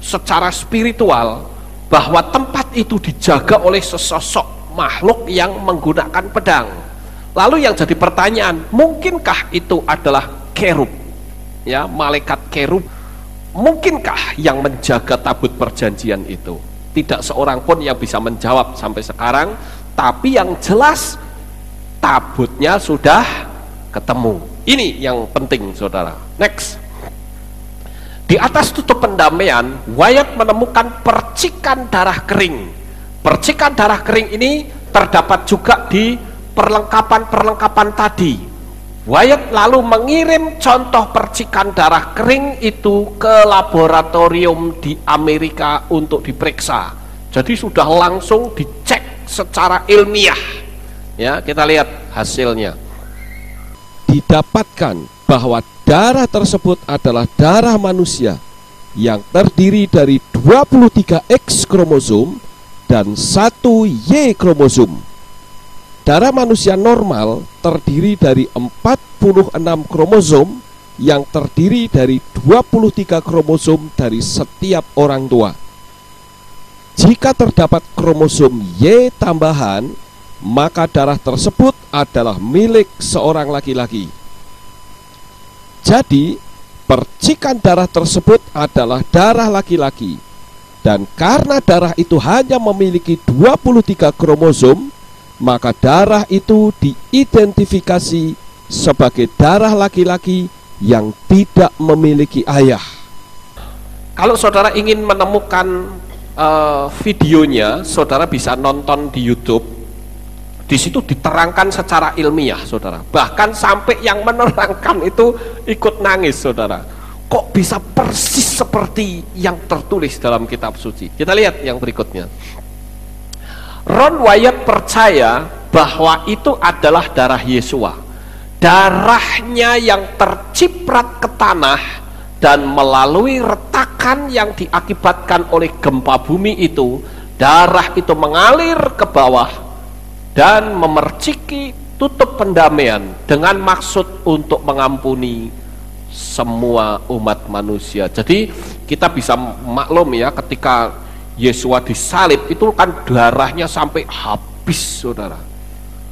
secara spiritual bahwa tempat itu dijaga oleh sesosok makhluk yang menggunakan pedang. Lalu yang jadi pertanyaan, mungkinkah itu adalah kerub, ya, malaikat kerub? Mungkinkah yang menjaga tabut perjanjian itu? Tidak seorang pun yang bisa menjawab sampai sekarang. Tapi yang jelas tabutnya sudah ketemu. Ini yang penting saudara. Next. Di atas tutup pendamaian, Wyatt menemukan percikan darah kering. Percikan darah kering ini terdapat juga di perlengkapan-perlengkapan tadi. Wyatt lalu mengirim contoh percikan darah kering itu ke laboratorium di Amerika untuk diperiksa. Jadi sudah langsung dicek secara ilmiah. Ya, kita lihat hasilnya. Didapatkan bahwa darah tersebut adalah darah manusia yang terdiri dari 23 X kromosom dan 1 Y kromosom. Darah manusia normal terdiri dari 46 kromosom yang terdiri dari 23 kromosom dari setiap orang tua. Jika terdapat kromosom Y tambahan, maka darah tersebut adalah milik seorang laki-laki. Jadi, percikan darah tersebut adalah darah laki-laki. Dan karena darah itu hanya memiliki 23 kromosom, maka darah itu diidentifikasi sebagai darah laki-laki yang tidak memiliki ayah. Kalau saudara ingin menemukan videonya, saudara bisa nonton di YouTube. Di Di situ diterangkan secara ilmiah, saudara. Bahkan sampai yang menerangkan itu ikut nangis, saudara. Kok bisa persis seperti yang tertulis dalam kitab suci? Kita lihat yang berikutnya. Ron Wyatt percaya bahwa itu adalah darah Yesua. Darahnya yang terciprat ke tanah dan melalui retakan yang diakibatkan oleh gempa bumi itu, darah itu mengalir ke bawah dan memerciki tutup pendamaian dengan maksud untuk mengampuni semua umat manusia. Jadi kita bisa maklum ya, ketika Yesua disalib itu kan darahnya sampai habis, saudara.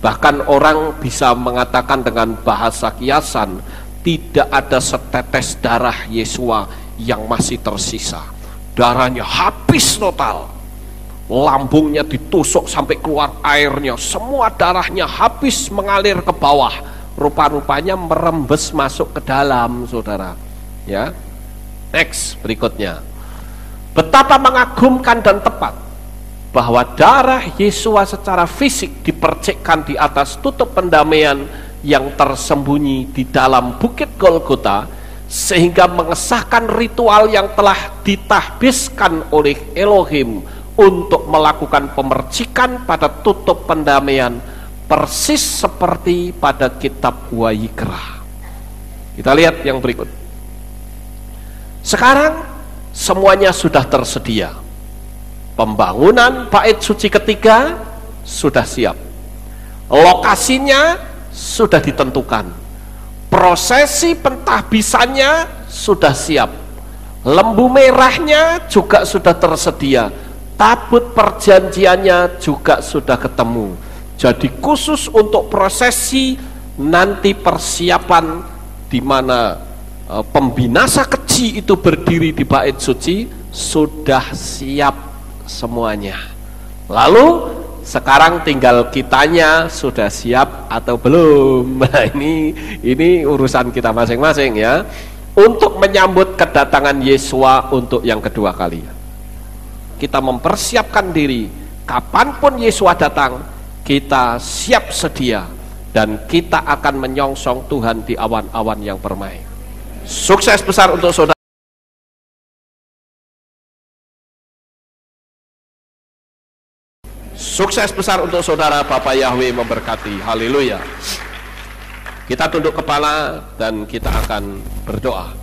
Bahkan orang bisa mengatakan dengan bahasa kiasan, tidak ada setetes darah Yesua yang masih tersisa. Darahnya habis total. Lambungnya ditusuk sampai keluar airnya, semua darahnya habis mengalir ke bawah. Rupa-rupanya merembes masuk ke dalam, saudara. Ya. Next, berikutnya. Betapa mengagumkan dan tepat bahwa darah Yesua secara fisik dipercikkan di atas tutup pendamaian yang tersembunyi di dalam bukit Golgota, sehingga mengesahkan ritual yang telah ditahbiskan oleh Elohim untuk melakukan pemercikan pada tutup pendamaian, persis seperti pada kitab Wayikra. Kita lihat yang berikut. Sekarang semuanya sudah tersedia. Pembangunan bait suci ketiga sudah siap. Lokasinya sudah ditentukan. Prosesi pentahbisannya sudah siap. Lembu merahnya juga sudah tersedia. Tabut perjanjiannya juga sudah ketemu. Jadi khusus untuk prosesi nanti persiapan di mana pembinasa keji itu berdiri di bait suci sudah siap semuanya. Lalu sekarang tinggal kitanya sudah siap atau belum. Nah, ini urusan kita masing-masing ya, untuk menyambut kedatangan Yesua untuk yang kedua kali. Kita mempersiapkan diri, kapanpun Yesua datang kita siap sedia, dan kita akan menyongsong Tuhan di awan-awan yang permai. Sukses besar untuk saudara. Sukses besar untuk saudara. Bapak Yahweh memberkati. Haleluya. Kita tunduk kepala dan kita akan berdoa.